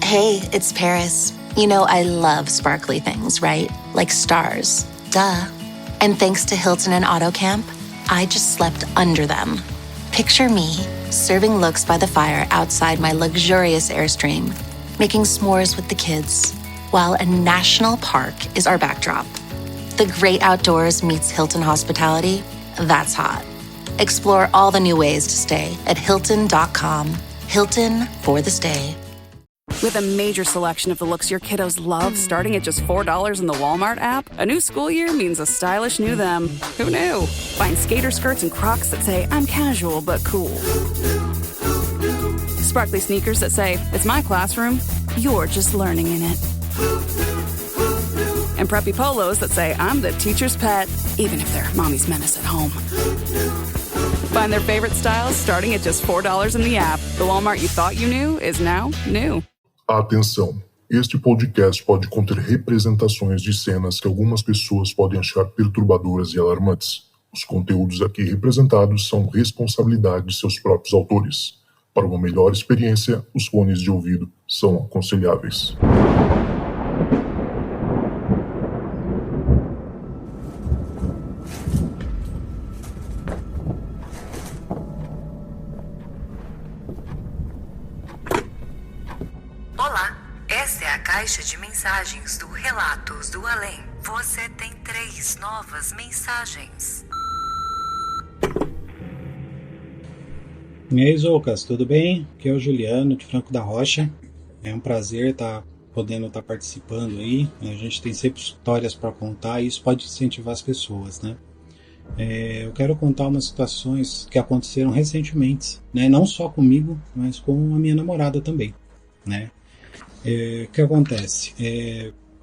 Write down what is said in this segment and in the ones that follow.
Hey, it's Paris. You know I love sparkly things, right? Like stars. Duh. And thanks to Hilton and AutoCamp, I just slept under them. Picture me, serving looks by the fire outside my luxurious Airstream, making s'mores with the kids, while a national park is our backdrop. The great outdoors meets Hilton hospitality. That's hot. Explore all the new ways to stay at Hilton.com. Hilton for the stay. With a major selection of the looks your kiddos love starting at just $4 in the Walmart app, a new school year means a stylish new them. Who knew? Find skater skirts and Crocs that say, I'm casual but cool. Sparkly sneakers that say, it's my classroom, you're just learning in it. And preppy polos that say, I'm the teacher's pet, even if they're mommy's menace at home. Find their favorite styles starting at just $4 in the app. The Walmart you thought you knew is now new. Atenção! Este podcast pode conter representações de cenas que algumas pessoas podem achar perturbadoras e alarmantes. Os conteúdos aqui representados são responsabilidade de seus próprios autores. Para uma melhor experiência, os fones de ouvido são aconselháveis. Olá, essa é a caixa de mensagens do Relatos do Além. Você tem 3 novas mensagens. E aí, Zoucas, tudo bem? Aqui é o Juliano, de Franco da Rocha. É um prazer podendo estar participando aí. A gente tem sempre histórias para contar e isso pode incentivar as pessoas, né? Eu quero contar umas situações que aconteceram recentemente, né? Não só comigo, mas com a minha namorada também, né? O que acontece?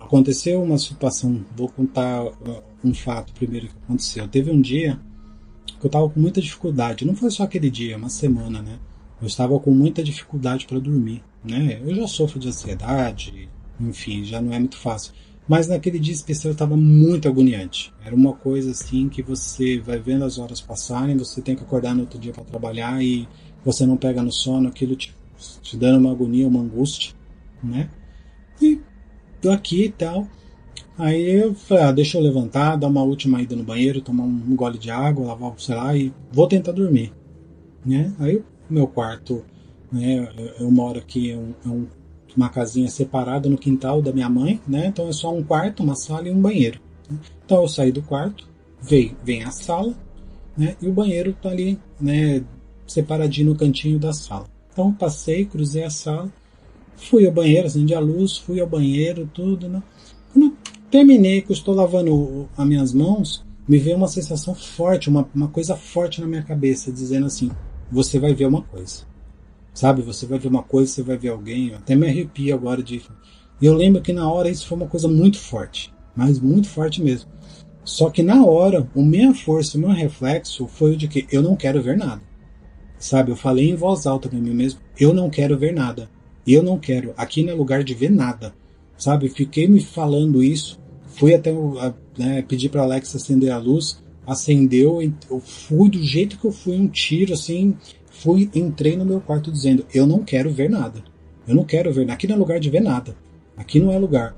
Aconteceu uma situação, vou contar um fato primeiro que aconteceu. Teve um dia que eu estava com muita dificuldade, não foi só aquele dia, uma semana, né? Eu estava com muita dificuldade para dormir, né? Eu já sofro de ansiedade, enfim, já não é muito fácil. Mas naquele dia especial estava muito agoniante. Era uma coisa assim que você vai vendo as horas passarem, você tem que acordar no outro dia para trabalhar e você não pega no sono, aquilo te dando uma agonia, uma angústia, né? E tô aqui e tal. Aí eu falei, deixa eu levantar, dar uma última ida no banheiro, tomar um gole de água, lavar o celular e vou tentar dormir, né? Aí o meu quarto, né, eu moro aqui, uma casinha separada no quintal da minha mãe, né? Então é só um quarto, uma sala e um banheiro. Né? Então eu saí do quarto, vem a sala, né? E o banheiro tá ali, né, separadinho no cantinho da sala. Então passei, cruzei a sala, fui ao banheiro, acendi a luz, fui ao banheiro, tudo, né? Quando eu terminei, que eu estou lavando as minhas mãos, me veio uma sensação forte, uma coisa forte na minha cabeça, dizendo assim, você vai ver uma coisa. Sabe, você vai ver uma coisa, você vai ver alguém, eu até me arrepio agora de... E eu lembro que na hora isso foi uma coisa muito forte, mas muito forte mesmo. Só que na hora, a minha força, o meu reflexo foi o de que eu não quero ver nada. Sabe, eu falei em voz alta para mim mesmo, eu não quero ver nada. Eu não quero, aqui não é lugar de ver nada. Sabe, fiquei me falando isso, fui até pedir para Alex acender a luz, acendeu, eu fui do jeito que eu fui, um tiro assim, entrei no meu quarto dizendo, eu não quero ver nada. Eu não quero ver, aqui não é lugar de ver nada. Aqui não é lugar.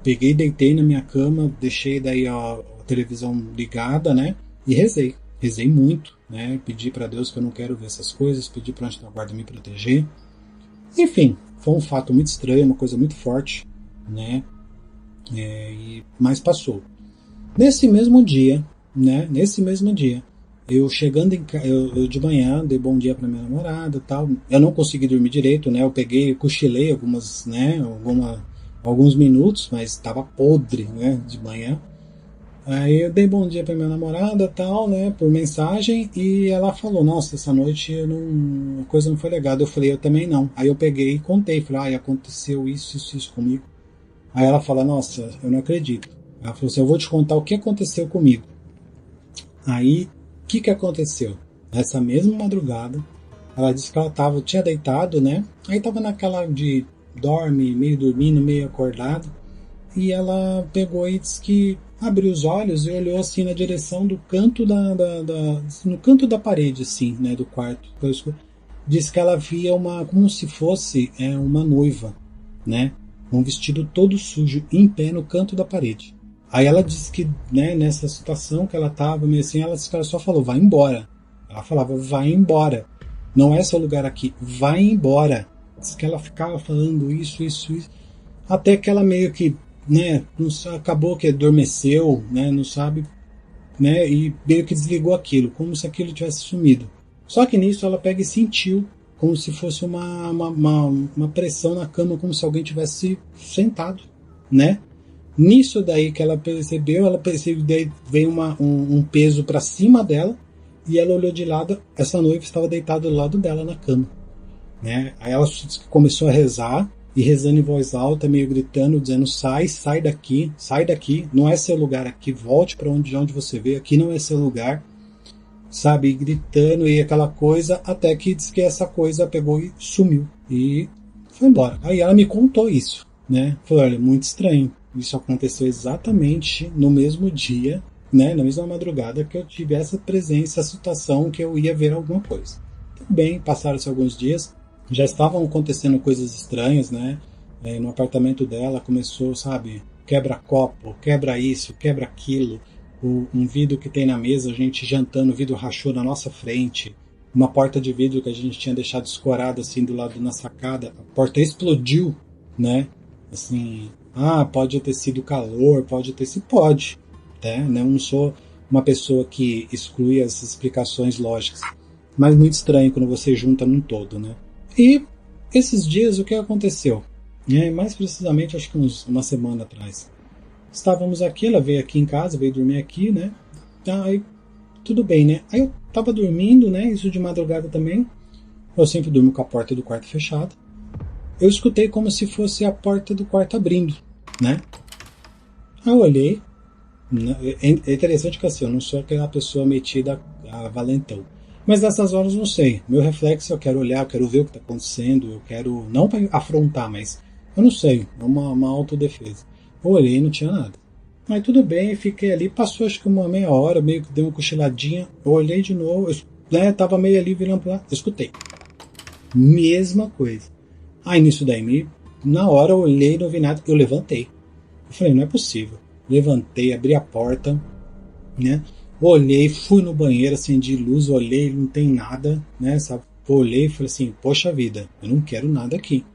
Peguei, deitei na minha cama, deixei daí a televisão ligada, né, e rezei. Rezei muito, né, pedi para Deus que eu não quero ver essas coisas, pedi para o anjo da guarda me proteger. Enfim, foi um fato muito estranho, uma coisa muito forte, né, mas passou. Nesse mesmo dia, eu chegando eu de manhã, dei bom dia para minha namorada e tal, eu não consegui dormir direito, né, eu cochilei alguns minutos, mas estava podre, né, de manhã. Aí eu dei bom dia para minha namorada tal, né, por mensagem, e ela falou, nossa, essa noite a coisa não foi legal. Eu falei, eu também não. Aí eu peguei e contei, falei, aconteceu isso comigo. Aí ela falou, nossa, eu não acredito. Ela falou assim, eu vou te contar o que aconteceu comigo. Aí, o que aconteceu? Nessa mesma madrugada, ela disse que ela tinha deitado, né, aí tava naquela de dorme, meio dormindo, meio acordado, e ela pegou e disse que abriu os olhos e olhou assim na direção do canto no canto da parede, assim, né, do quarto. Disse que ela via como se fosse uma noiva, né? Um vestido todo sujo, em pé no canto da parede. Aí ela disse que, né, nessa situação que ela estava, meio assim, ela só falou, vai embora. Ela falava, vai embora. Não é seu lugar aqui, vai embora. Diz que ela ficava falando isso. Até que ela meio que, né, acabou que adormeceu, né, não sabe, né, e meio que desligou aquilo, como se aquilo tivesse sumido. Só que nisso ela pega e sentiu como se fosse uma pressão na cama, como se alguém tivesse sentado, né? Nisso daí que ela percebeu daí veio um peso para cima dela e ela olhou de lado, essa noiva estava deitada do lado dela na cama, né? Aí ela começou a rezar e rezando em voz alta, meio gritando, dizendo, sai daqui, não é seu lugar aqui, volte para onde você veio, aqui não é seu lugar, sabe, e gritando e aquela coisa, até que diz que essa coisa pegou e sumiu e foi embora. Aí ela me contou isso, né? Falou, olha, muito estranho, isso aconteceu exatamente no mesmo dia, né, na mesma madrugada que eu tive essa presença, essa situação que eu ia ver alguma coisa. Tudo bem, passaram-se alguns dias, já estavam acontecendo coisas estranhas, né? No apartamento dela começou, sabe, quebra copo, quebra isso, quebra aquilo. Um vidro que tem na mesa, a gente jantando, o vidro rachou na nossa frente. Uma porta de vidro que a gente tinha deixado escorada assim do lado na sacada, a porta explodiu, né? Assim, pode ter sido calor, pode, né? Eu não sou uma pessoa que exclui as explicações lógicas, mas muito estranho quando você junta num todo, né? E esses dias o que aconteceu? Mais precisamente, acho que uma semana atrás. Estávamos aqui, ela veio aqui em casa, veio dormir aqui, né? Aí, tudo bem, né? Aí eu tava dormindo, né? Isso de madrugada também. Eu sempre durmo com a porta do quarto fechada. Eu escutei como se fosse a porta do quarto abrindo, né? Aí eu olhei. É interessante que assim, eu não sou aquela pessoa metida a valentão. Mas nessas horas não sei. Meu reflexo, eu quero olhar, eu quero ver o que está acontecendo, eu quero, não para afrontar, mas eu não sei, é uma autodefesa. Eu olhei e não tinha nada. Mas tudo bem, fiquei ali, passou acho que uma meia hora, meio que dei uma cochiladinha, eu olhei de novo, tava meio ali virando pra lá, eu escutei. Mesma coisa. Aí nisso daí, na hora eu olhei e não vi nada, eu levantei. Eu falei, não é possível. Levantei, abri a porta, né? Olhei, fui no banheiro, acendi luz, olhei, não tem nada, né? Sabe? Olhei e falei assim, poxa vida, eu não quero nada aqui.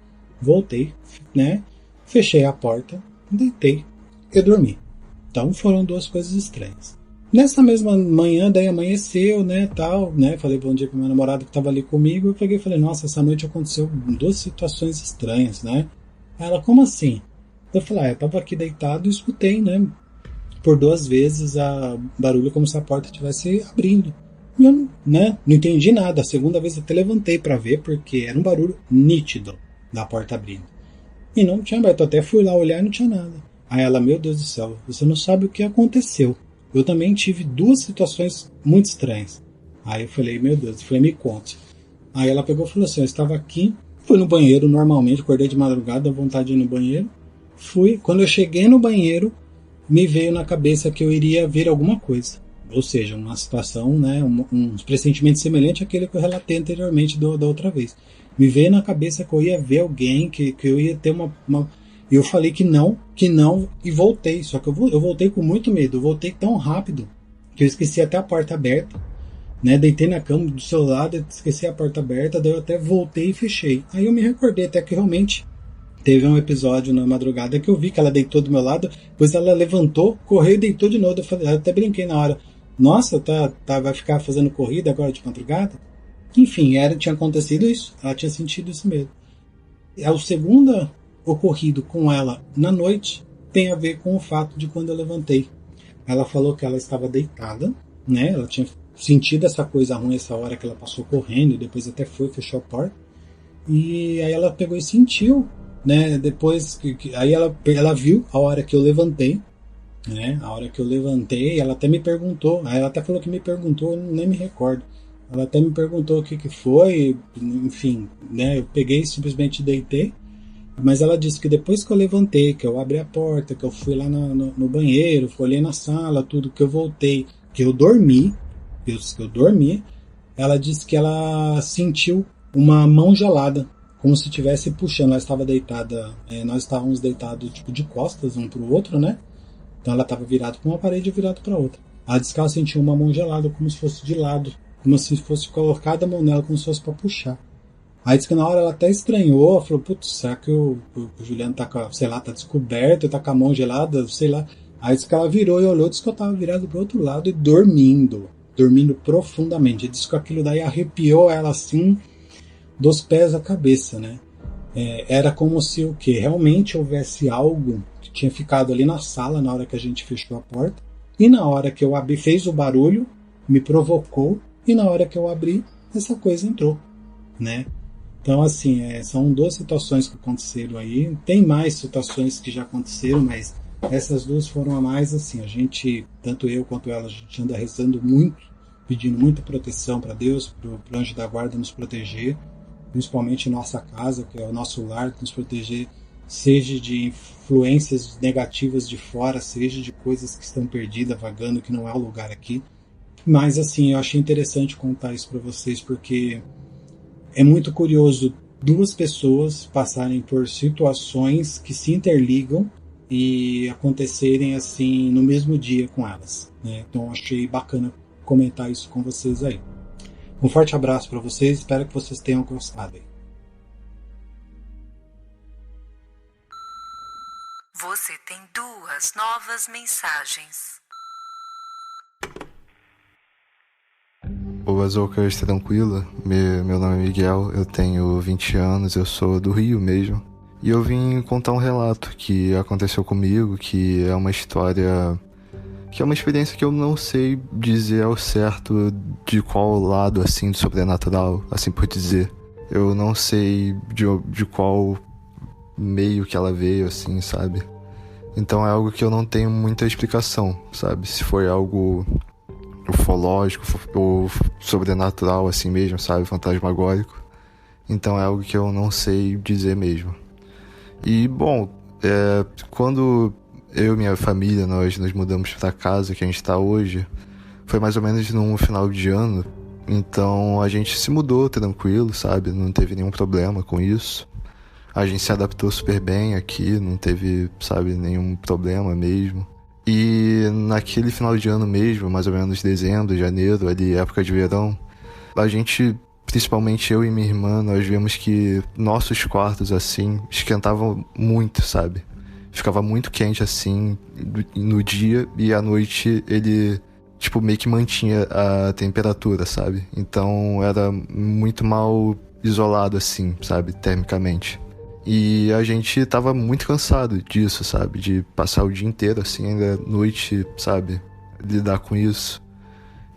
Voltei, né? Fechei a porta, deitei e dormi. Então foram duas coisas estranhas. Nessa mesma manhã, daí amanheceu, né, tal, né? Falei bom dia pro meu namorado que estava ali comigo. Eu peguei e falei, nossa, essa noite aconteceu duas situações estranhas, né? Ela, como assim? Eu falei, eu tava aqui deitado e escutei, né? Por duas vezes a barulho como se a porta estivesse abrindo. E eu, né, não entendi nada. A segunda vez até levantei para ver, porque era um barulho nítido da porta abrindo. E não tinha aberto. Até fui lá olhar e não tinha nada. Aí ela, meu Deus do céu, você não sabe o que aconteceu. Eu também tive duas situações muito estranhas. Aí eu falei, meu Deus, eu falei, me conte. Aí ela pegou e falou assim, eu estava aqui, fui no banheiro normalmente, acordei de madrugada, dá vontade de ir no banheiro. Fui, quando eu cheguei no banheiro, me veio na cabeça que eu iria ver alguma coisa. Ou seja, uma situação, né, um pressentimento semelhante àquele que eu relatei anteriormente da outra vez. Me veio na cabeça que eu ia ver alguém, que eu ia ter uma... E eu falei que não, e voltei. Só que eu voltei com muito medo. Eu voltei tão rápido que eu esqueci até a porta aberta. Né? Deitei na cama do seu lado, esqueci a porta aberta, daí eu até voltei e fechei. Aí eu me recordei até que realmente teve um episódio na madrugada que eu vi que ela deitou do meu lado, depois ela levantou, correu e deitou de novo. Eu até brinquei na hora. Nossa, vai ficar fazendo corrida agora de madrugada? Enfim, tinha acontecido isso. Ela tinha sentido isso mesmo. O segundo ocorrido com ela na noite tem a ver com o fato de quando eu levantei. Ela falou que ela estava deitada, né? Ela tinha sentido essa coisa ruim essa hora que ela passou correndo, e depois até fechou a porta. E aí ela pegou e sentiu, né? Depois aí ela viu a hora que eu levantei, né? A hora que eu levantei, ela até me perguntou. Aí ela até falou que me perguntou, eu nem me recordo. Ela até me perguntou o que foi, enfim, né? Eu peguei e simplesmente deitei. Mas ela disse que depois que eu levantei, que eu abri a porta, que eu fui lá no banheiro, olhei na sala, tudo, que eu voltei, que eu dormi, ela disse que ela sentiu uma mão gelada como se estivesse puxando. Ela estava deitada, nós estávamos deitados tipo de costas um para o outro, né? Então ela estava virada para uma parede e virada para outra. Ela disse que ela sentiu uma mão gelada, como se fosse de lado, como se fosse colocada a mão nela, como se fosse para puxar. Aí disse que na hora ela até estranhou, falou, putz, será que o Juliano tá com, sei lá, tá descoberto, tá com a mão gelada, sei lá. Aí disse que ela virou e olhou, disse que eu tava virado pro outro lado e dormindo profundamente. Disse que aquilo daí arrepiou ela assim, dos pés à cabeça, né? Era como se o quê? Realmente houvesse algo que tinha ficado ali na sala na hora que a gente fechou a porta, e na hora que eu abri, fez o barulho, me provocou, e na hora que eu abri, essa coisa entrou, né? Então, assim, são 2 situações que aconteceram aí. Tem mais situações que já aconteceram, mas essas 2 foram a mais, assim. A gente, tanto eu quanto ela, a gente anda rezando muito, pedindo muita proteção para Deus, para o anjo da guarda nos proteger, principalmente em nossa casa, que é o nosso lar, nos proteger, seja de influências negativas de fora, seja de coisas que estão perdidas, vagando, que não é o lugar aqui. Mas, assim, eu achei interessante contar isso para vocês, porque é muito curioso 2 pessoas passarem por situações que se interligam e acontecerem assim no mesmo dia com elas, né? Então achei bacana comentar isso com vocês aí. Um forte abraço para vocês, espero que vocês tenham gostado aí. Você tem 2 novas mensagens. Ô Azoucas, tranquila? Meu nome é Miguel, eu tenho 20 anos, eu sou do Rio mesmo. E eu vim contar um relato que aconteceu comigo, que é uma história... que é uma experiência que eu não sei dizer ao certo de qual lado, assim, do sobrenatural, assim por dizer. Eu não sei de qual meio que ela veio, assim, sabe? Então é algo que eu não tenho muita explicação, sabe? Se foi algo ufológico ou sobrenatural assim mesmo, sabe? Fantasmagórico. Então é algo que eu não sei dizer mesmo. E, bom, quando eu e minha família, nós nos mudamos pra casa que a gente tá hoje, foi mais ou menos no final de ano. Então a gente se mudou tranquilo, sabe? Não teve nenhum problema com isso. A gente se adaptou super bem aqui, não teve, sabe, nenhum problema mesmo. E naquele final de ano mesmo, mais ou menos dezembro, janeiro, ali, época de verão, a gente, principalmente eu e minha irmã, nós vimos que nossos quartos, assim, esquentavam muito, sabe? Ficava muito quente, assim, no dia, e à noite ele, tipo, meio que mantinha a temperatura, sabe? Então era muito mal isolado, assim, sabe? Termicamente. E a gente tava muito cansado disso, sabe? De passar o dia inteiro, assim, ainda noite, sabe? Lidar com isso.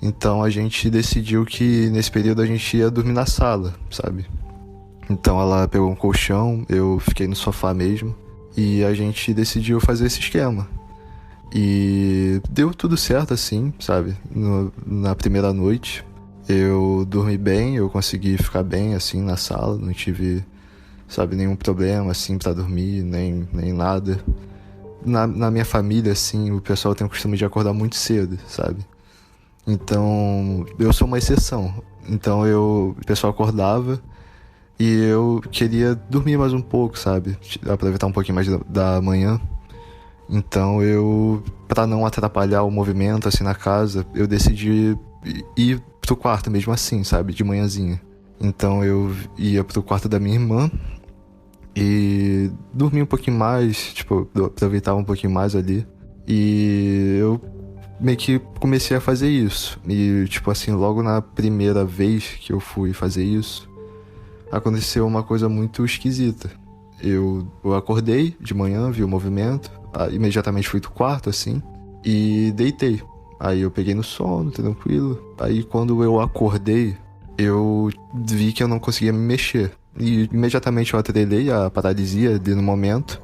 Então a gente decidiu que nesse período a gente ia dormir na sala, sabe? Então ela pegou um colchão, eu fiquei no sofá mesmo. E a gente decidiu fazer esse esquema. E deu tudo certo, assim, sabe? Na primeira noite eu dormi bem, eu consegui ficar bem, assim, na sala. Não tive, sabe, nenhum problema, assim, pra dormir, nem nada. Na minha família, assim, o pessoal tem o costume de acordar muito cedo, sabe? Então, eu sou uma exceção. Então, o pessoal acordava e eu queria dormir mais um pouco, sabe? Aproveitar um pouquinho mais da manhã. Então, pra não atrapalhar o movimento, assim, na casa, eu decidi ir pro quarto mesmo assim, sabe? De manhãzinha. Então, eu ia pro quarto da minha irmã e dormi um pouquinho mais, tipo, aproveitava um pouquinho mais ali. E eu meio que comecei a fazer isso. E, tipo assim, logo na primeira vez que eu fui fazer isso, aconteceu uma coisa muito esquisita. Eu acordei de manhã, vi o movimento, imediatamente fui pro quarto, assim, e deitei. Aí eu peguei no sono, tranquilo. Aí quando eu acordei, eu vi que eu não conseguia me mexer. E imediatamente eu atrelei a paralisia ali no momento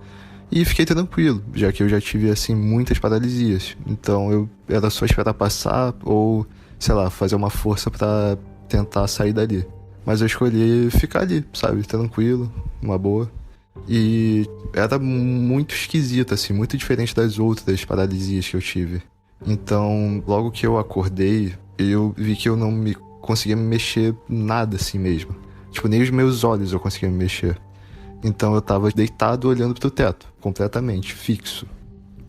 e fiquei tranquilo, já que eu já tive, assim, muitas paralisias. Então era só esperar passar ou, sei lá, fazer uma força pra tentar sair dali. Mas eu escolhi ficar ali, sabe, tranquilo, uma boa. E era muito esquisito, assim, muito diferente das outras paralisias que eu tive. Então, logo que eu acordei, eu vi que eu não conseguia me mexer nada assim mesmo. Tipo, nem os meus olhos eu conseguia me mexer. Então eu tava deitado olhando pro teto, completamente, fixo.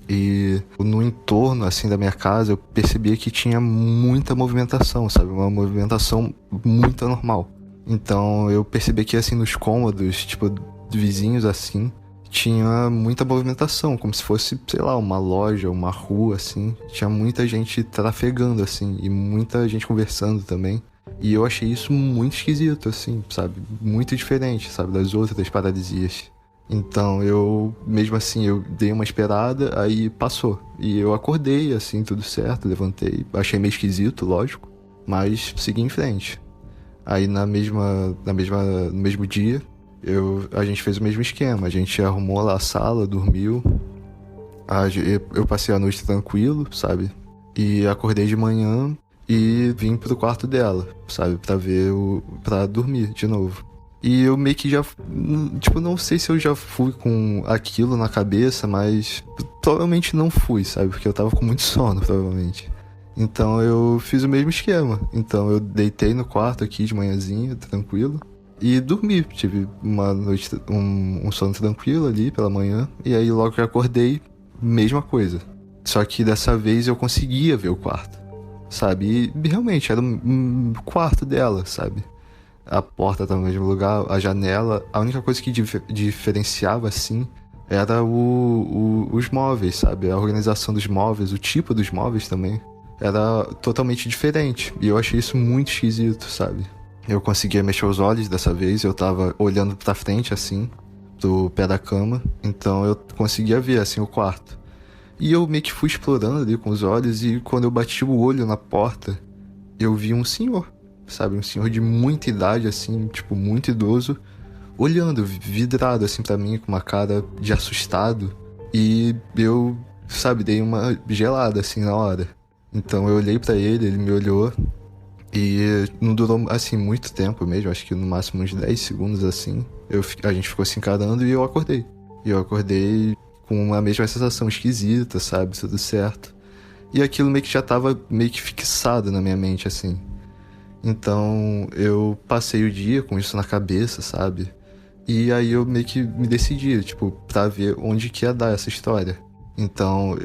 E no entorno, assim, da minha casa, eu percebia que tinha muita movimentação, sabe? Uma movimentação muito anormal. Então eu percebi que, assim, nos cômodos, tipo, vizinhos, assim, tinha muita movimentação, como se fosse, sei lá, uma loja, uma rua, assim. Tinha muita gente trafegando, assim, e muita gente conversando também. E eu achei isso muito esquisito, assim, sabe? Muito diferente, sabe? Das outras paralisias. Então eu, mesmo assim, eu dei uma esperada, aí passou. E eu acordei, assim, tudo certo, levantei. Achei meio esquisito, lógico, mas segui em frente. Aí no mesmo dia, a gente fez o mesmo esquema. A gente arrumou lá a sala, dormiu. Eu passei a noite tranquilo, sabe? E acordei de manhã e vim pro quarto dela, sabe? Pra dormir de novo. E eu meio que já, tipo, não sei se eu já fui com aquilo na cabeça, mas provavelmente não fui, sabe? Porque eu tava com muito sono, provavelmente. Então eu fiz o mesmo esquema. Então eu deitei no quarto aqui de manhãzinha, tranquilo, e dormi. Tive uma noite, um sono tranquilo ali pela manhã. E aí logo que eu acordei, mesma coisa. Só que dessa vez eu conseguia ver o quarto, sabe? E realmente era um quarto dela, sabe? A porta estava no mesmo lugar, a janela. A única coisa que diferenciava, assim, era os móveis, sabe? A organização dos móveis, o tipo dos móveis também era totalmente diferente. E eu achei isso muito esquisito, sabe? Eu conseguia mexer os olhos dessa vez, eu tava olhando pra frente, assim, do pé da cama. Então eu conseguia ver, assim, o quarto. E eu meio que fui explorando ali com os olhos, e quando eu bati o olho na porta, eu vi um senhor, sabe? Um senhor de muita idade, assim, tipo, muito idoso, olhando, vidrado, assim, pra mim, com uma cara de assustado. E eu, sabe, dei uma gelada, assim, na hora. Então eu olhei pra ele, ele me olhou, e não durou, assim, muito tempo mesmo, acho que no máximo uns 10 segundos, assim. A gente ficou se encarando e eu acordei. E eu acordei com a mesma sensação esquisita, sabe? Tudo certo. E aquilo meio que já tava meio que fixado na minha mente, assim. Então eu passei o dia com isso na cabeça, sabe? E aí eu meio que me decidi, tipo, pra ver onde que ia dar essa história. Então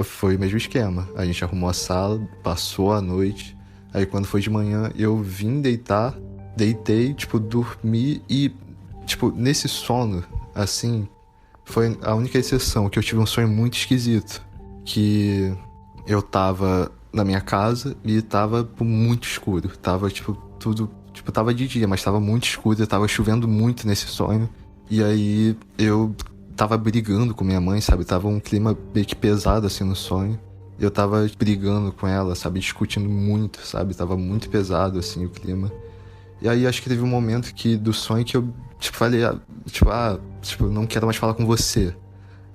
foi o mesmo esquema. A gente arrumou a sala, passou a noite. Aí quando foi de manhã eu vim deitei, tipo, dormi e, tipo, nesse sono, assim, foi a única exceção que eu tive um sonho muito esquisito. Que eu tava na minha casa e tava muito escuro. Tava, tipo, tudo... Tipo, tava de dia, mas tava muito escuro. Tava chovendo muito nesse sonho. E aí eu tava brigando com minha mãe, sabe? Tava um clima meio que pesado, assim, no sonho. Eu tava brigando com ela, sabe? Discutindo muito, sabe? Tava muito pesado, assim, o clima. E aí acho que teve um momento do sonho que eu, tipo, falei... não quero mais falar com você.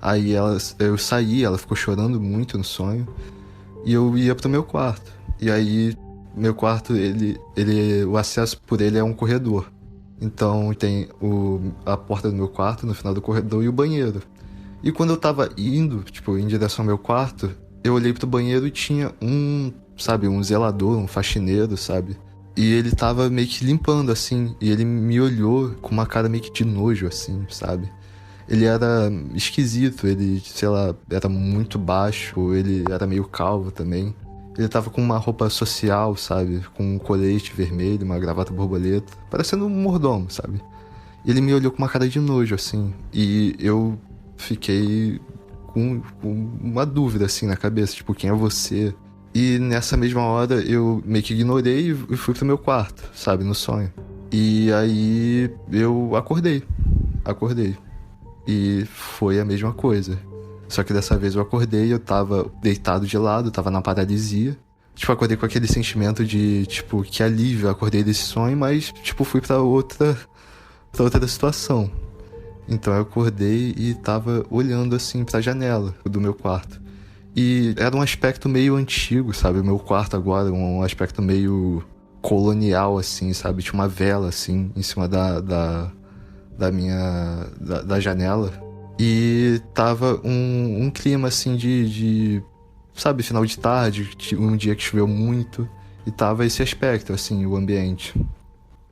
Aí eu saí, ela ficou chorando muito no sonho. E eu ia pro meu quarto. E aí, meu quarto, o acesso por ele é um corredor. Então tem a porta do meu quarto no final do corredor e o banheiro. E quando eu tava indo em direção ao meu quarto, eu olhei pro banheiro e tinha um zelador, um faxineiro, sabe? E ele tava meio que limpando, assim. E ele me olhou com uma cara meio que de nojo, assim, sabe? Ele era esquisito, ele, sei lá, era muito baixo, ele era meio calvo também. Ele tava com uma roupa social, sabe? Com um colete vermelho, uma gravata borboleta, parecendo um mordomo, sabe? Ele me olhou com uma cara de nojo, assim, e eu fiquei com uma dúvida, assim, na cabeça, tipo, quem é você? E nessa mesma hora eu meio que ignorei e fui pro meu quarto, sabe? No sonho. E aí eu acordei. E foi a mesma coisa. Só que dessa vez eu acordei e eu tava deitado de lado, tava na paralisia. Tipo, acordei com aquele sentimento de, tipo, que alívio. Eu acordei desse sonho, mas, tipo, fui pra outra situação. Então eu acordei e tava olhando, assim, pra janela do meu quarto. E era um aspecto meio antigo, sabe? O meu quarto agora, um aspecto meio colonial, assim, sabe? Tinha uma vela, assim, em cima da janela. E tava um clima, assim, sabe, final de tarde, um dia que choveu muito. E tava esse aspecto, assim, o ambiente.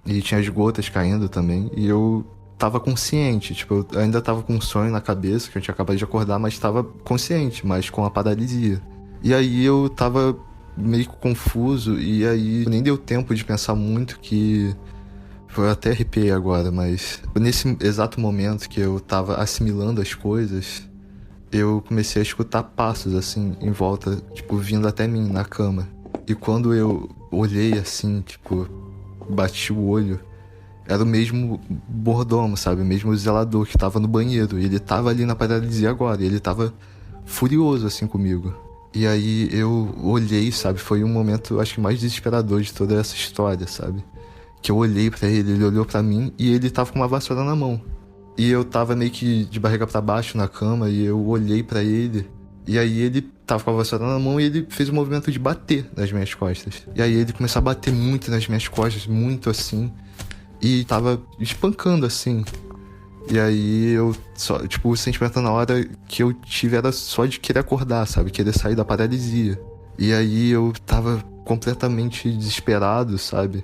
e tinha as gotas caindo também, e eu tava consciente, tipo, eu ainda tava com um sonho na cabeça, que eu tinha acabado de acordar, mas tava consciente, mas com a paralisia. E aí eu tava meio confuso, e aí nem deu tempo de pensar muito que... Eu até arrepiei agora, mas nesse exato momento que eu tava assimilando as coisas, eu comecei a escutar passos, assim, em volta, tipo, vindo até mim, na cama. E quando eu olhei, assim, tipo, bati o olho, era o mesmo mordomo, sabe? O mesmo zelador que tava no banheiro. E ele tava ali na paralisia agora, e ele tava furioso, assim, comigo. E aí eu olhei, sabe? Foi um momento, acho que mais desesperador de toda essa história, sabe? Que eu olhei pra ele olhou pra mim e ele tava com uma vassoura na mão. E eu tava meio que de barriga pra baixo na cama e eu olhei pra ele. E aí ele tava com a vassoura na mão e ele fez o movimento de bater nas minhas costas. E aí ele começou a bater muito nas minhas costas, muito assim. E tava espancando assim. E aí eu só, tipo, o sentimento na hora que eu tive era só de querer acordar, sabe? Querer sair da paralisia. E aí eu tava completamente desesperado, sabe?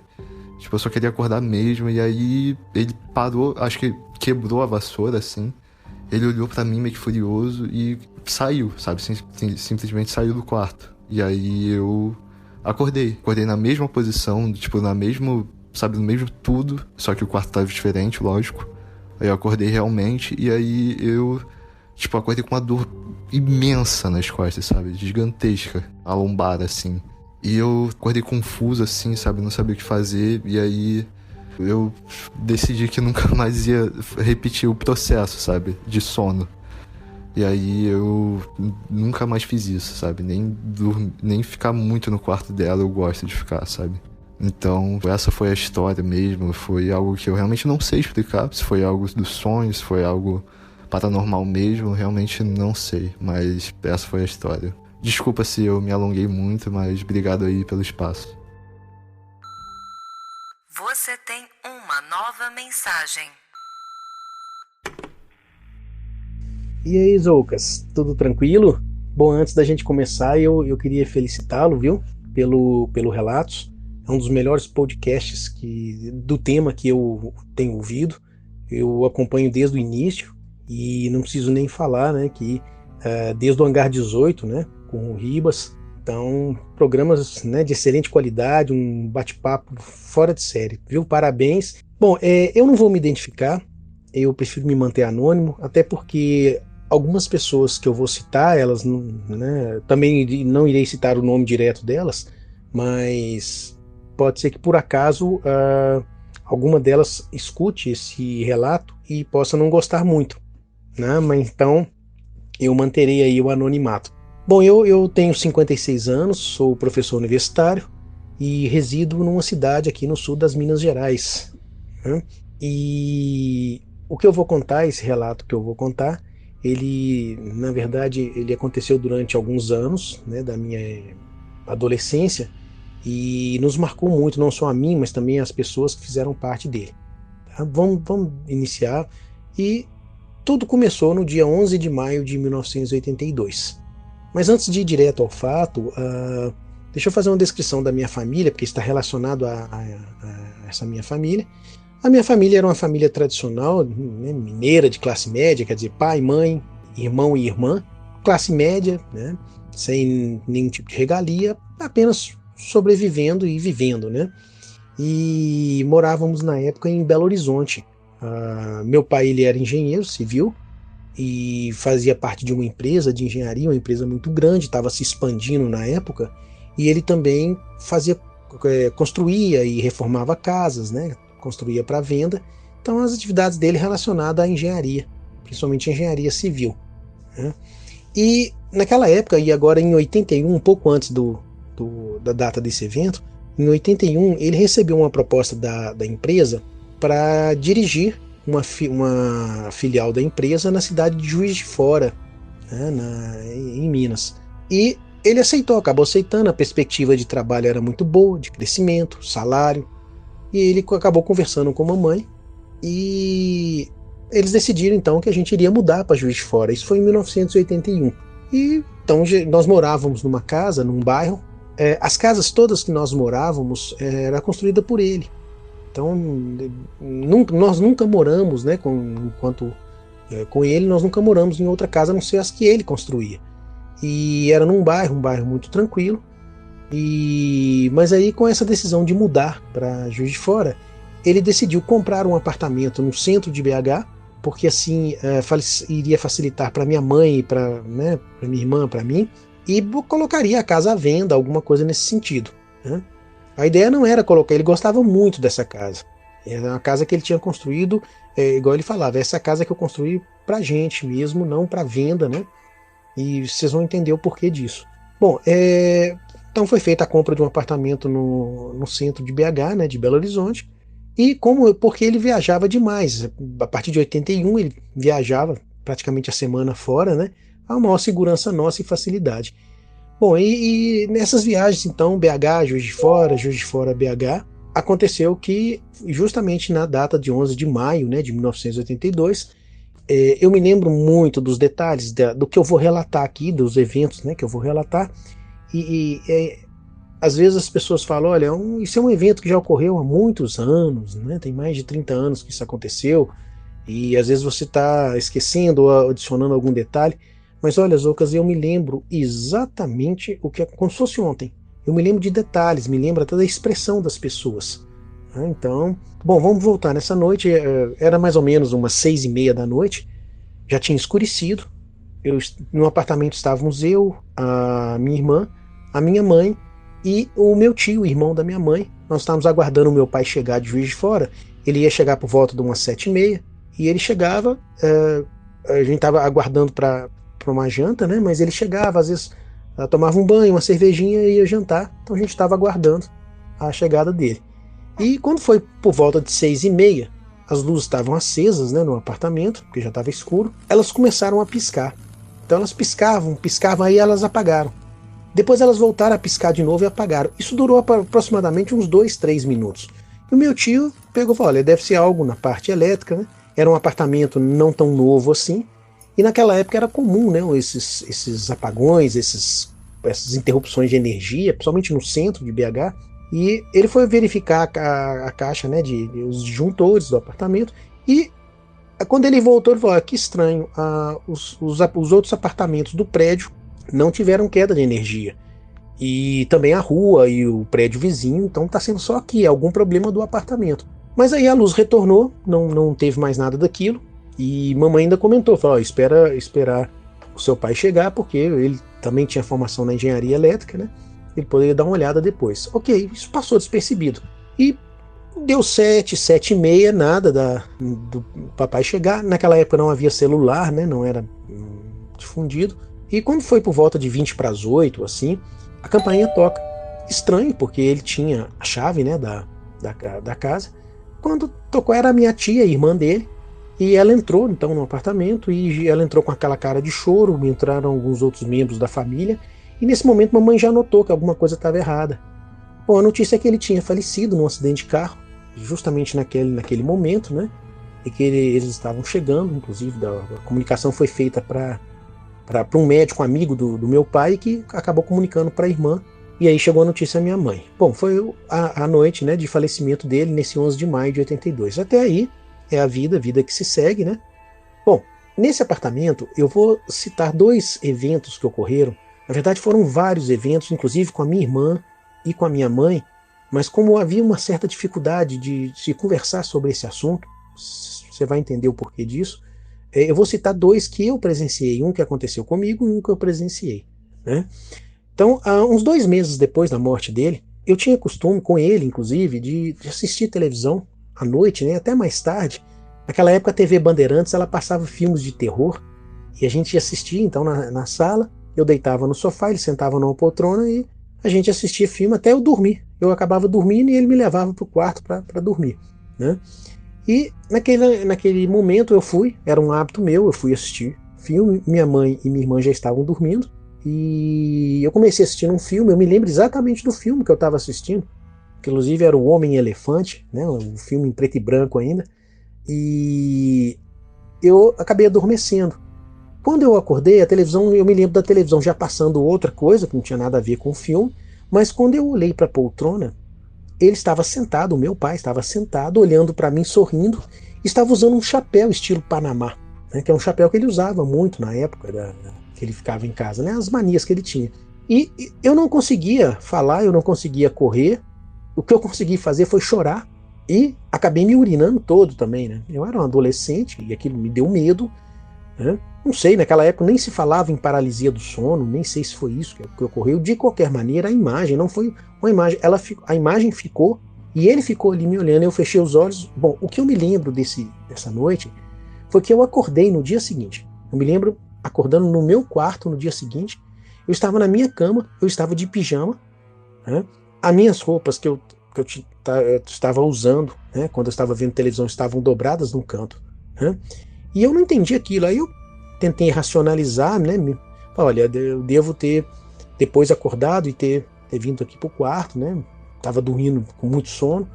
Tipo, eu só queria acordar mesmo, e aí ele parou, acho que quebrou a vassoura, assim. Ele olhou pra mim meio que furioso e saiu, sabe? Simplesmente saiu do quarto. E aí eu acordei na mesma posição, tipo, na mesmo, sabe, no mesmo tudo, só que o quarto tava diferente, lógico. Aí eu acordei realmente, e aí eu, tipo, acordei com uma dor imensa nas costas, sabe? Gigantesca, a lombar, assim. E eu acordei confuso, assim, sabe? Não sabia o que fazer. E aí eu decidi que nunca mais ia repetir o processo, sabe? De sono. E aí eu nunca mais fiz isso, sabe? Nem ficar muito no quarto dela eu gosto de ficar, sabe? Então essa foi a história mesmo. Foi algo que eu realmente não sei explicar. Se foi algo dos sonhos, se foi algo paranormal mesmo, realmente não sei. Mas essa foi a história. Desculpa se eu me alonguei muito, mas obrigado aí pelo espaço. Você tem uma nova mensagem. E aí, Zoucas, tudo tranquilo? Bom, antes da gente começar, eu queria felicitá-lo, viu? Pelo Relatos. É um dos melhores podcasts do tema que eu tenho ouvido. Eu acompanho desde o início e não preciso nem falar, né, que desde o Hangar 18, né, com o Ribas. Então, programas, né, de excelente qualidade, um bate-papo fora de série, viu? Parabéns. Bom, eu não vou me identificar, eu prefiro me manter anônimo, até porque algumas pessoas que eu vou citar, elas, né, também não irei citar o nome direto delas, mas pode ser que por acaso alguma delas escute esse relato e possa não gostar muito, né? Mas então eu manterei aí o anonimato. Bom, eu tenho 56 anos, sou professor universitário e resido numa cidade aqui no sul das Minas Gerais, né? E o que eu vou contar, esse relato que eu vou contar, ele, na verdade, ele aconteceu durante alguns anos, né, da minha adolescência e nos marcou muito, não só a mim, mas também as pessoas que fizeram parte dele. Tá? Vamos iniciar. E tudo começou no dia 11 de maio de 1982. Mas antes de ir direto ao fato, deixa eu fazer uma descrição da minha família, porque está relacionado a essa minha família. A minha família era uma família tradicional, né, mineira, de classe média, quer dizer, pai, mãe, irmão e irmã, classe média, né, sem nenhum tipo de regalia, apenas sobrevivendo e vivendo, né? E morávamos na época em Belo Horizonte. Meu pai, ele era engenheiro civil, e fazia parte de uma empresa de engenharia, uma empresa muito grande, estava se expandindo na época, e ele também construía e reformava casas, né? Construía para venda. Então as atividades dele relacionadas à engenharia, principalmente a engenharia civil, né? E naquela época, e agora em 81, um pouco antes da data desse evento, em 81 ele recebeu uma proposta da empresa para dirigir uma filial da empresa na cidade de Juiz de Fora, né, em Minas. E ele acabou aceitando, a perspectiva de trabalho era muito boa, de crescimento, salário, e ele acabou conversando com a mamãe, e eles decidiram então que a gente iria mudar para Juiz de Fora. Isso foi em 1981. E então nós morávamos numa casa, num bairro. As casas todas que nós morávamos era construída por ele. Então, nós nunca moramos, né, com ele, nós nunca moramos em outra casa a não ser as que ele construía. E era num bairro, um bairro muito tranquilo. Mas aí, com essa decisão de mudar para Juiz de Fora, ele decidiu comprar um apartamento no centro de BH, porque assim iria facilitar para minha mãe, para minha irmã, para mim, e colocaria a casa à venda, alguma coisa nesse sentido, né? A ideia não era colocar, ele gostava muito dessa casa. Era uma casa que ele tinha construído, igual ele falava, essa casa que eu construí pra gente mesmo, não para venda, né? E vocês vão entender o porquê disso. Bom, então foi feita a compra de um apartamento no centro de BH, né, de Belo Horizonte, e porque ele viajava demais. A partir de 81 ele viajava praticamente a semana fora, né? A maior segurança nossa e facilidade. Bom, e nessas viagens, então, BH, Juiz de Fora, BH, aconteceu que, justamente na data de 11 de maio, né, de 1982, eu me lembro muito dos detalhes do que eu vou relatar aqui, dos eventos, né, que eu vou relatar, às vezes as pessoas falam, olha, isso é um evento que já ocorreu há muitos anos, né, tem mais de 30 anos que isso aconteceu, e às vezes você está esquecendo ou adicionando algum detalhe. Mas olha, Zoucas, eu me lembro exatamente como se fosse ontem. Eu me lembro de detalhes, me lembro até da expressão das pessoas. Então, bom, vamos voltar. Nessa noite, era mais ou menos umas 6:30 da noite, já tinha escurecido. No apartamento estávamos eu, a minha irmã, a minha mãe e o meu tio, o irmão da minha mãe. Nós estávamos aguardando o meu pai chegar de Juiz de Fora. Ele ia chegar por volta de umas 7:30 e ele chegava, a gente estava aguardando para uma janta, né? Mas ele chegava, às vezes tomava um banho, uma cervejinha e ia jantar. Então a gente estava aguardando a chegada dele. E quando foi por volta de 6:30, as luzes estavam acesas, né, no apartamento, porque já estava escuro, elas começaram a piscar. Então elas piscavam, aí elas apagaram. Depois elas voltaram a piscar de novo e apagaram. Isso durou aproximadamente uns 2-3 minutos. E o meu tio pegou e falou, olha, deve ser algo na parte elétrica, né? Era um apartamento não tão novo assim. E naquela época era comum, né, esses apagões, essas interrupções de energia, principalmente no centro de BH. E ele foi verificar a caixa, né, os disjuntores do apartamento. E quando ele voltou, ele falou, que estranho, os outros apartamentos do prédio não tiveram queda de energia. E também a rua e o prédio vizinho, então está sendo só aqui, algum problema do apartamento. Mas aí a luz retornou, não teve mais nada daquilo. E mamãe ainda comentou, falou, esperar o seu pai chegar, porque ele também tinha formação na engenharia elétrica, né? Ele poderia dar uma olhada depois. Ok, isso passou despercebido. E deu 7:30, nada do papai chegar. Naquela época não havia celular, né? Não era difundido. E quando foi por volta de 7:20, assim, a campainha toca. Estranho, porque ele tinha a chave, né, da casa. Quando tocou era a minha tia, a irmã dele. E ela entrou então no apartamento e ela entrou com aquela cara de choro, entraram alguns outros membros da família e nesse momento mamãe já notou que alguma coisa estava errada. Bom, a notícia é que ele tinha falecido num acidente de carro, justamente naquele momento, né? E que eles estavam chegando, inclusive a comunicação foi feita para um médico amigo do meu pai que acabou comunicando para a irmã e aí chegou a notícia à minha mãe. Bom, foi a noite, né, de falecimento dele nesse 11 de maio de 82. Até aí é a vida que se segue, né? Bom, nesse apartamento eu vou citar 2 eventos que ocorreram. Na verdade foram vários eventos, inclusive com a minha irmã e com a minha mãe, mas como havia uma certa dificuldade de se conversar sobre esse assunto, você vai entender o porquê disso, eu vou citar 2 que eu presenciei, um que aconteceu comigo e um que eu presenciei, né? Então, uns 2 meses depois da morte dele, eu tinha costume com ele, inclusive, de assistir televisão à noite, né, até mais tarde. Naquela época a TV Bandeirantes ela passava filmes de terror e a gente assistia então na sala, eu deitava no sofá, ele sentava numa poltrona e a gente assistia filme até eu dormir. Eu acabava dormindo e ele me levava para o quarto para dormir, né? E naquele momento era um hábito meu, eu fui assistir filme, minha mãe e minha irmã já estavam dormindo e eu comecei assistindo um filme, eu me lembro exatamente do filme que eu estava assistindo, que inclusive era o Homem-Elefante, né, um filme em preto e branco ainda, e eu acabei adormecendo. Quando eu acordei, a televisão, eu me lembro da televisão já passando outra coisa, que não tinha nada a ver com o filme, mas quando eu olhei para a poltrona, ele estava sentado, o meu pai estava sentado, olhando para mim, sorrindo, e estava usando um chapéu estilo Panamá, né, que é um chapéu que ele usava muito na época que ele ficava em casa, né, as manias que ele tinha. E eu não conseguia falar, eu não conseguia correr, o que eu consegui fazer foi chorar, e acabei me urinando todo também, né? Eu era um adolescente e aquilo me deu medo, né? Não sei, naquela época nem se falava em paralisia do sono, nem sei se foi isso que ocorreu. De qualquer maneira, a imagem não foi uma imagem, a imagem ficou e ele ficou ali me olhando, eu fechei os olhos. Bom, o que eu me lembro dessa noite foi que eu acordei no dia seguinte. Eu me lembro acordando no meu quarto no dia seguinte, eu estava na minha cama, eu estava de pijama, né? As minhas roupas que eu estava usando, né, quando eu estava vendo televisão, estavam dobradas num canto, né? E eu não entendi aquilo. Aí eu tentei racionalizar, né? Olha, eu devo ter depois acordado e ter vindo aqui pro quarto, né? Tava dormindo com muito sono.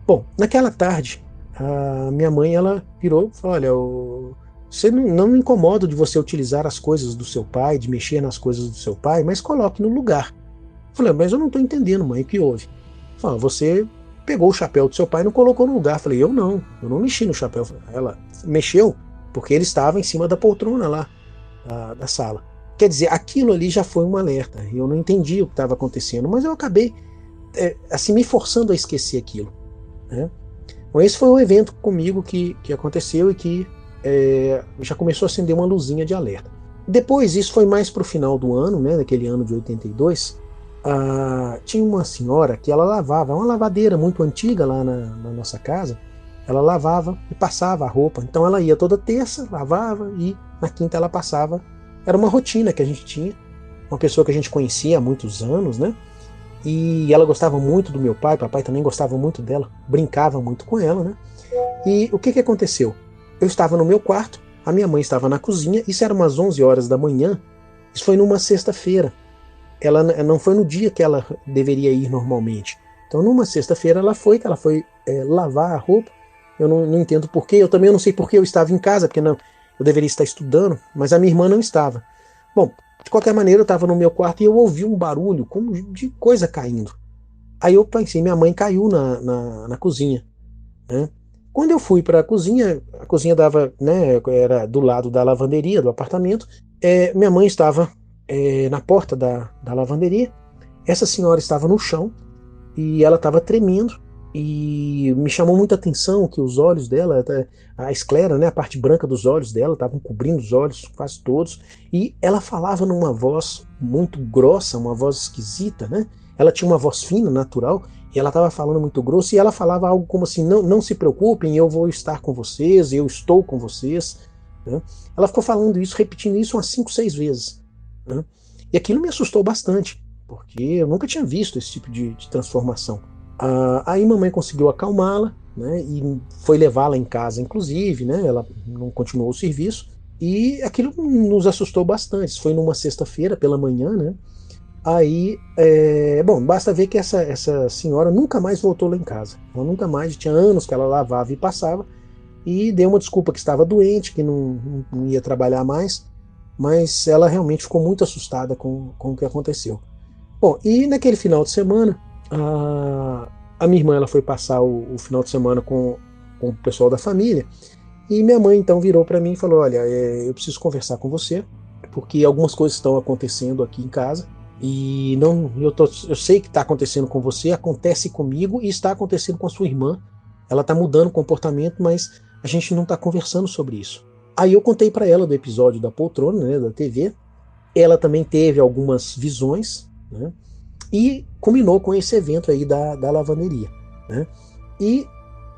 Bom, naquela tarde, a minha mãe, ela virou e falou: olha, você não me incomoda de você utilizar as coisas do seu pai, de mexer nas coisas do seu pai, mas coloque no lugar. Eu falei: mas eu não estou entendendo, mãe, o que houve? Falei: você pegou o chapéu do seu pai e não colocou no lugar. Eu falei: eu não mexi no chapéu. Ela mexeu porque ele estava em cima da poltrona lá da sala. Quer dizer, aquilo ali já foi um alerta. Eu não entendi o que estava acontecendo, mas eu acabei assim me forçando a esquecer aquilo, né? Então esse foi um evento comigo que aconteceu e que já começou a acender uma luzinha de alerta. Depois, isso foi mais para o final do ano, né, naquele ano de 82, tinha uma senhora que ela lavava, uma lavadeira muito antiga lá na nossa casa. Ela lavava e passava a roupa. Então ela ia toda terça, lavava, e na quinta ela passava. Era uma rotina que a gente tinha. Uma pessoa que a gente conhecia há muitos anos, né? E ela gostava muito do meu pai, papai também gostava muito dela, brincava muito com ela, né? E o que aconteceu? Eu estava no meu quarto, a minha mãe estava na cozinha, isso era umas 11 horas da manhã, isso foi numa sexta-feira. Ela não foi no dia que ela deveria ir normalmente. Então numa sexta-feira ela foi lavar a roupa. Eu não entendo porquê, eu também não sei porquê eu estava em casa, porque não, eu deveria estar estudando, mas a minha irmã não estava. Bom, de qualquer maneira eu estava no meu quarto e eu ouvi um barulho como de coisa caindo. Aí eu pensei, minha mãe caiu na cozinha, né? Quando eu fui para a cozinha dava, né, era do lado da lavanderia do apartamento, minha mãe estava na porta da lavanderia, essa senhora estava no chão e ela estava tremendo. E me chamou muita atenção que os olhos dela, a esclera, né, a parte branca dos olhos dela, estavam cobrindo os olhos quase todos. E ela falava numa voz muito grossa, uma voz esquisita, né? Ela tinha uma voz fina, natural, e ela estava falando muito grosso. E ela falava algo como assim: não se preocupem, eu vou estar com vocês, eu estou com vocês, né? Ela ficou falando isso, repetindo isso umas 5, 6 vezes, né? E aquilo me assustou bastante, porque eu nunca tinha visto esse tipo de transformação. Aí mamãe conseguiu acalmá-la, né, e foi levá-la em casa, inclusive, né, ela não continuou o serviço, e aquilo nos assustou bastante. Isso foi numa sexta-feira pela manhã, né? Aí, bom, basta ver que essa senhora nunca mais voltou lá em casa. Ela nunca mais, tinha anos que ela lavava e passava, e deu uma desculpa que estava doente, que não ia trabalhar mais, mas ela realmente ficou muito assustada com o que aconteceu. Bom, e naquele final de semana, a minha irmã, ela foi passar o final de semana com o pessoal da família, e minha mãe então virou para mim e falou: olha, eu preciso conversar com você, porque algumas coisas estão acontecendo aqui em casa, e eu sei que está acontecendo com você, acontece comigo e está acontecendo com a sua irmã. Ela está mudando o comportamento, mas a gente não está conversando sobre isso. Aí eu contei para ela do episódio da poltrona, né, da TV. Ela também teve algumas visões, né? E combinou com esse evento aí da lavanderia, né? E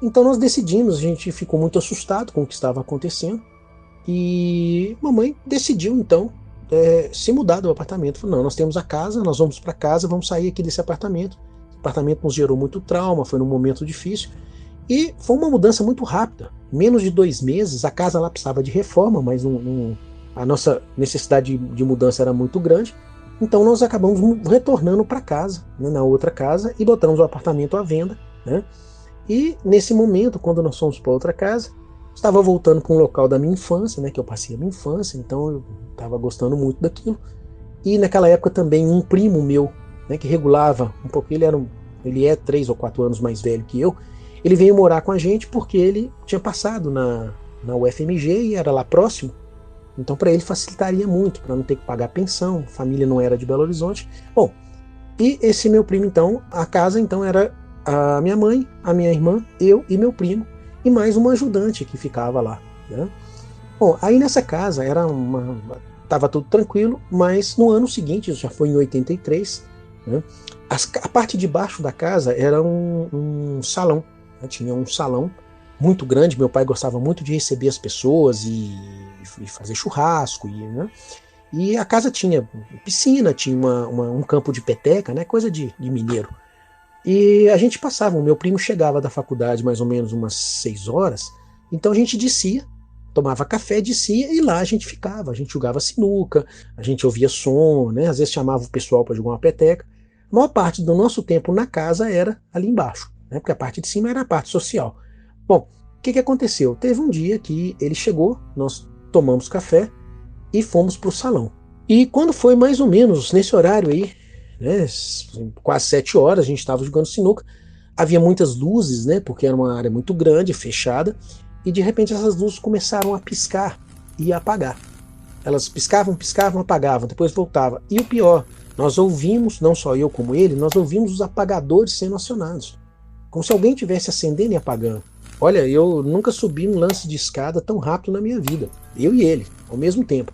então nós decidimos, a gente ficou muito assustado com o que estava acontecendo, e mamãe decidiu então se mudar do apartamento. Falou: não, nós temos a casa, nós vamos para casa, vamos sair aqui desse apartamento. O apartamento nos gerou muito trauma, foi num momento difícil, e foi uma mudança muito rápida. Em menos de 2 meses, a casa lá precisava de reforma, mas a nossa necessidade de mudança era muito grande. Então nós acabamos retornando para casa, né, na outra casa, e botamos o apartamento à venda, né? E nesse momento, quando nós fomos para outra casa, estava voltando para um local da minha infância, né, que eu passei a minha infância, então eu estava gostando muito daquilo. E naquela época também um primo meu, né, que regulava um pouco, ele era ele é 3 ou 4 anos mais velho que eu, ele veio morar com a gente porque ele tinha passado na UFMG e era lá próximo. Então para ele facilitaria muito, para não ter que pagar pensão, a família não era de Belo Horizonte. Bom, e esse meu primo então, a casa então era a minha mãe, a minha irmã, eu e meu primo, e mais uma ajudante que ficava lá, né? Bom, aí nessa casa tava tudo tranquilo, mas no ano seguinte, isso já foi em 83, né? A parte de baixo da casa era um salão, né? Tinha um salão muito grande, meu pai gostava muito de receber as pessoas e fazer churrasco, né? E a casa tinha piscina, tinha um campo de peteca, né? Coisa de mineiro. E a gente passava, o meu primo chegava da faculdade mais ou menos umas 6 horas, então a gente descia, tomava café, descia e lá a gente ficava, a gente jogava sinuca, a gente ouvia som, né? Às vezes chamava o pessoal para jogar uma peteca. A maior parte do nosso tempo na casa era ali embaixo, né? Porque a parte de cima era a parte social. Bom, o que aconteceu? Teve um dia que ele chegou, nós tomamos café e fomos para o salão. E quando foi mais ou menos nesse horário aí, né, quase 7 horas, a gente estava jogando sinuca, havia muitas luzes, né, porque era uma área muito grande, fechada, e de repente essas luzes começaram a piscar e a apagar. Elas piscavam, apagavam, depois voltavam. E o pior, nós ouvimos, não só eu como ele, nós ouvimos os apagadores sendo acionados, como se alguém estivesse acendendo e apagando. Olha, eu nunca subi um lance de escada tão rápido na minha vida, eu e ele, ao mesmo tempo,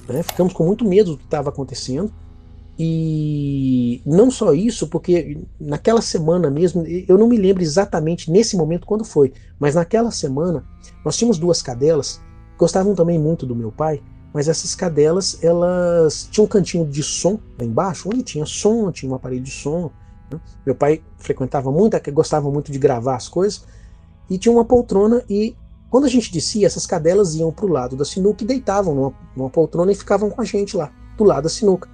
né? Ficamos com muito medo do que estava acontecendo. E não só isso, porque naquela semana mesmo, eu não me lembro exatamente nesse momento quando foi, mas naquela semana nós tínhamos 2 cadelas, gostavam também muito do meu pai, mas essas cadelas, elas tinham um cantinho de som lá embaixo, onde tinha som, tinha um aparelho de som, né? Meu pai frequentava muito, gostava muito de gravar as coisas, e tinha uma poltrona, e quando a gente descia, essas cadelas iam para o lado da sinuca e deitavam numa poltrona e ficavam com a gente lá, do lado da sinuca.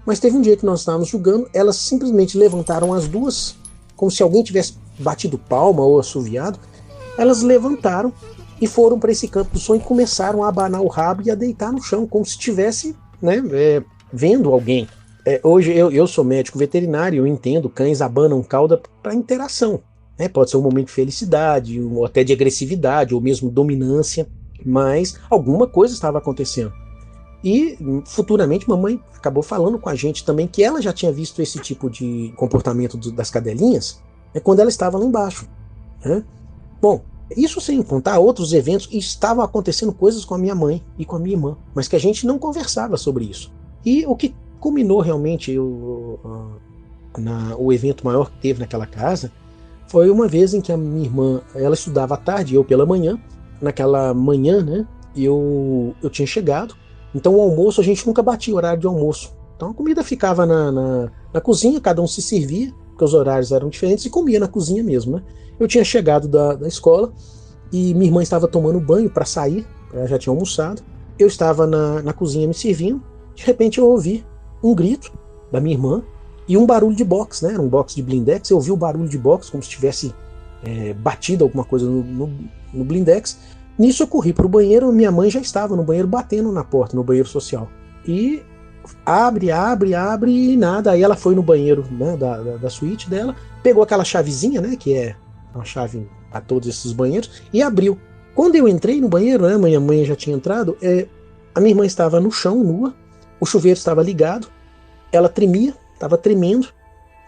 Mas teve um dia que nós estávamos jogando, elas simplesmente levantaram as duas, como se alguém tivesse batido palma ou assoviado. Elas levantaram e foram para esse campo do som e começaram a abanar o rabo e a deitar no chão, como se estivesse, né, vendo alguém. Hoje eu sou médico veterinário, eu entendo, cães abanam cauda para interação. Né? Pode ser um momento de felicidade, ou até de agressividade, ou mesmo dominância, mas alguma coisa estava acontecendo. E futuramente mamãe acabou falando com a gente também que ela já tinha visto esse tipo de comportamento das cadelinhas, quando ela estava lá embaixo, né? Bom, isso sem contar outros eventos, e estavam acontecendo coisas com a minha mãe e com a minha irmã, mas que a gente não conversava sobre isso. E o que culminou realmente o evento maior que teve naquela casa foi uma vez em que a minha irmã, ela estudava à tarde, eu pela manhã. Naquela manhã, né, eu tinha chegado. Então o almoço, a gente nunca batia o horário de almoço. Então a comida ficava na cozinha, cada um se servia, porque os horários eram diferentes, e comia na cozinha mesmo, né? Eu tinha chegado da escola e minha irmã estava tomando banho para sair, ela já tinha almoçado. Eu estava na cozinha me servindo, de repente eu ouvi um grito da minha irmã e um barulho de box, né? Era um box de blindex, eu ouvi o barulho de box como se tivesse batido alguma coisa no blindex. Nisso eu corri para o banheiro, minha mãe já estava no banheiro batendo na porta, no banheiro social. E abre e nada. Aí ela foi no banheiro, né, da suíte dela, pegou aquela chavezinha, né, que é uma chave para todos esses banheiros, e abriu. Quando eu entrei no banheiro, né, minha mãe já tinha entrado, a minha irmã estava no chão, nua, o chuveiro estava ligado, ela tremia, estava tremendo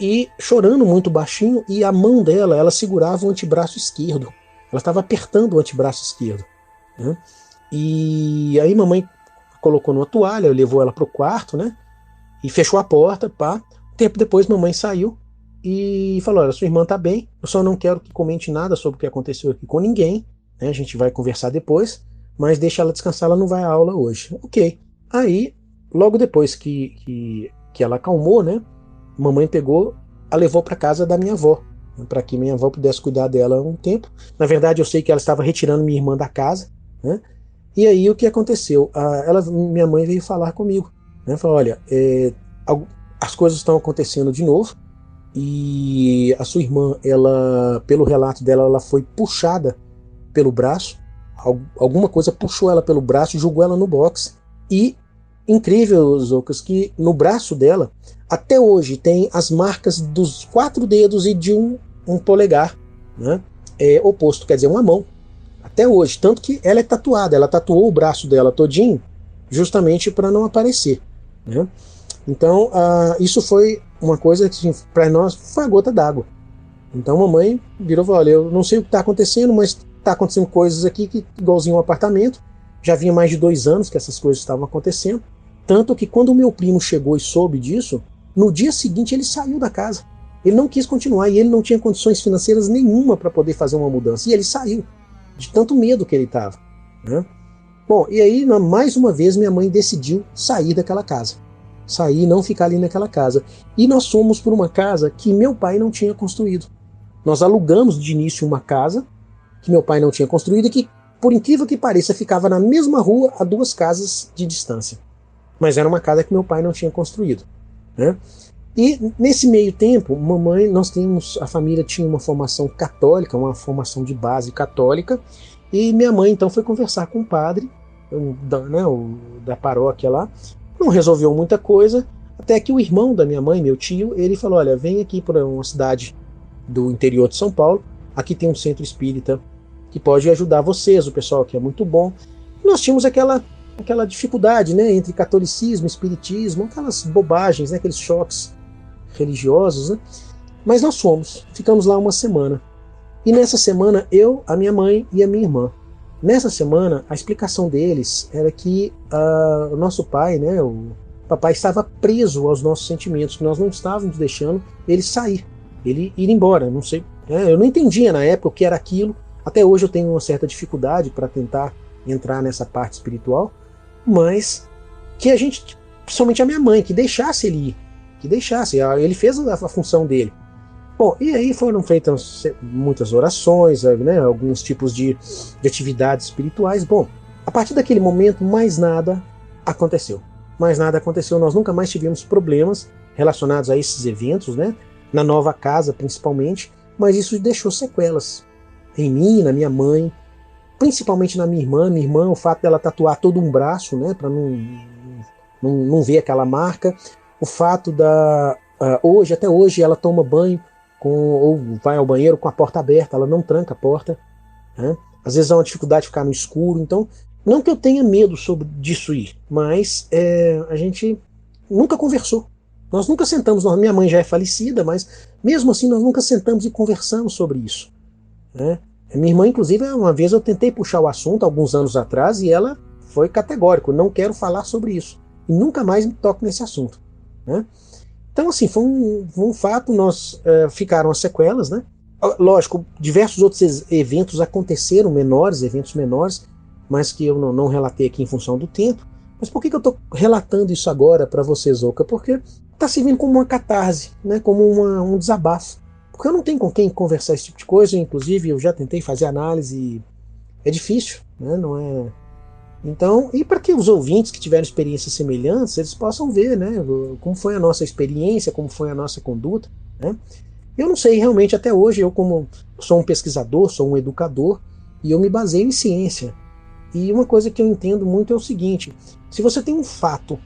e chorando muito baixinho, e a mão dela, ela segurava o antebraço esquerdo. Ela estava apertando o antebraço esquerdo, né? E aí mamãe colocou numa toalha, levou ela para o quarto, né? E fechou a porta, pá. Um tempo depois mamãe saiu e falou: olha, sua irmã está bem, eu só não quero que comente nada sobre o que aconteceu aqui com ninguém, né? A gente vai conversar depois, mas deixa ela descansar, ela não vai à aula hoje. Ok. Aí, logo depois que ela acalmou, né? Mamãe pegou, a levou para casa da minha avó, para que minha avó pudesse cuidar dela um tempo. Na verdade, eu sei que ela estava retirando minha irmã da casa, né? E aí o que aconteceu? Minha mãe veio falar comigo, né? Falou: olha, as coisas estão acontecendo de novo, e a sua irmã, ela, pelo relato dela, ela foi puxada pelo braço, alguma coisa puxou ela pelo braço e jogou ela no box, e incrível, Zoucas, que no braço dela, até hoje, tem as marcas dos 4 dedos e de um polegar, né? Oposto, quer dizer, uma mão. Até hoje, tanto que ela é tatuada, ela tatuou o braço dela todinho, justamente para não aparecer, né? Então, isso foi uma coisa que para nós foi a gota d'água. Então, a mamãe virou e falou: olha, eu não sei o que está acontecendo, mas está acontecendo coisas aqui que igualzinho um apartamento. Já vinha mais de 2 anos que essas coisas estavam acontecendo. Tanto que quando o meu primo chegou e soube disso, no dia seguinte ele saiu da casa. Ele não quis continuar e ele não tinha condições financeiras nenhuma para poder fazer uma mudança. E ele saiu, de tanto medo que ele estava, né? Bom, e aí, mais uma vez, minha mãe decidiu sair daquela casa. Sair e não ficar ali naquela casa. E nós fomos por uma casa que meu pai não tinha construído. Nós alugamos de início uma casa que meu pai não tinha construído e que, por incrível que pareça, ficava na mesma rua a 2 casas de distância. Mas era uma casa que meu pai não tinha construído, né? E nesse meio tempo, a família tinha uma formação católica, uma formação de base católica, e minha mãe então foi conversar com o padre, da paróquia lá. Não resolveu muita coisa, até que o irmão da minha mãe, meu tio, ele falou: olha, vem aqui para uma cidade do interior de São Paulo, aqui tem um centro espírita que pode ajudar vocês, o pessoal aqui é muito bom. E nós tínhamos aquela dificuldade, né, entre catolicismo, espiritismo, aquelas bobagens, né, aqueles choques religiosos, né? Mas nós ficamos lá uma semana. E nessa semana, eu, a minha mãe e a minha irmã. Nessa semana, a explicação deles era que o nosso pai, né, o papai, estava preso aos nossos sentimentos, que nós não estávamos deixando ele sair, ele ir embora. Não sei, eu não entendia na época o que era aquilo. Até hoje eu tenho uma certa dificuldade para tentar entrar nessa parte espiritual, mas que a gente, principalmente a minha mãe, que deixasse ele ir, ele fez a função dele. Bom, e aí foram feitas muitas orações, né, alguns tipos de atividades espirituais. Bom, a partir daquele momento, mais nada aconteceu. Nós nunca mais tivemos problemas relacionados a esses eventos, né, na nova casa principalmente, mas isso deixou sequelas em mim, na minha mãe, principalmente na minha irmã, o fato dela tatuar todo um braço, né, para não ver aquela marca. O fato até hoje ela toma banho ou vai ao banheiro com a porta aberta, ela não tranca a porta, né? Às vezes há uma dificuldade de ficar no escuro. Então, não que eu tenha medo disso ir, mas a gente nunca conversou. Nós nunca sentamos, minha mãe já é falecida, mas mesmo assim nós nunca sentamos e conversamos sobre isso, né? Minha irmã, inclusive, uma vez eu tentei puxar o assunto, alguns anos atrás, e ela foi categórica: não quero falar sobre isso, e nunca mais me toco nesse assunto, né? Então, assim, foi um fato. Ficaram as sequelas, né? Lógico, diversos outros eventos aconteceram, eventos menores, mas que eu não relatei aqui em função do tempo. Mas por que eu estou relatando isso agora para vocês, Zouca? Porque está servindo como uma catarse, né? Como um desabafo. Porque eu não tenho com quem conversar esse tipo de coisa. Inclusive, eu já tentei fazer análise e é difícil, né? Não é... Então, e para que os ouvintes que tiveram experiências semelhantes, eles possam ver, né, como foi a nossa experiência, como foi a nossa conduta, né? Eu não sei realmente até hoje, eu como sou um pesquisador, sou um educador, e eu me baseio em ciência. E uma coisa que eu entendo muito é o seguinte: se você tem um fato,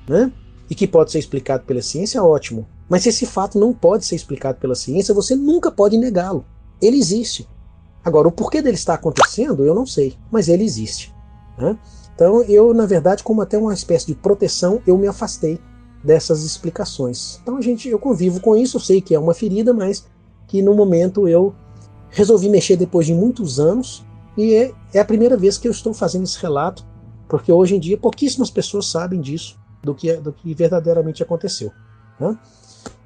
né, e que pode ser explicado pela ciência, ótimo. Mas se esse fato não pode ser explicado pela ciência, você nunca pode negá-lo. Ele existe. Agora, o porquê dele estar acontecendo, eu não sei, mas ele existe, né? Então eu, na verdade, como até uma espécie de proteção, eu me afastei dessas explicações. Então eu convivo com isso, eu sei que é uma ferida, mas que no momento eu resolvi mexer depois de muitos anos, e é a primeira vez que eu estou fazendo esse relato, porque hoje em dia pouquíssimas pessoas sabem disso, do que verdadeiramente aconteceu, né?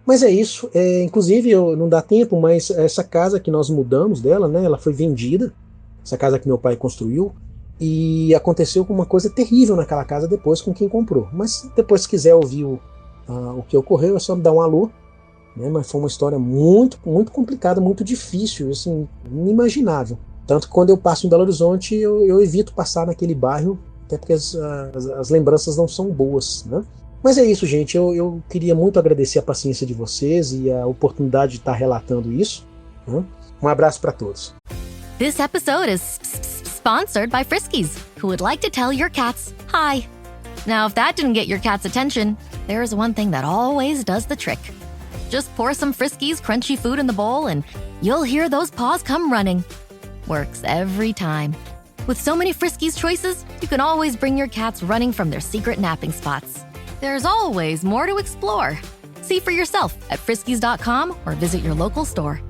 Mas é isso, inclusive não dá tempo, mas essa casa que nós mudamos dela, né, ela foi vendida, essa casa que meu pai construiu, e aconteceu uma coisa terrível naquela casa depois com quem comprou. Mas depois, se quiser ouvir o que ocorreu, é só me dar um alô, né? Mas foi uma história muito, muito complicada, muito difícil, assim, inimaginável. Tanto que quando eu passo em Belo Horizonte, eu evito passar naquele bairro, até porque as lembranças não são boas, né? Mas é isso, gente. Eu queria muito agradecer a paciência de vocês e a oportunidade de estar relatando isso, né? Um abraço para todos. This episode is sponsored by Friskies, who would like to tell your cats hi. Now, if that didn't get your cat's attention, there's one thing that always does the trick. Just pour some Friskies crunchy food in the bowl and you'll hear those paws come running. Works every time. With so many Friskies choices, you can always bring your cats running from their secret napping spots. There's always more to explore. See for yourself at friskies.com or visit your local store.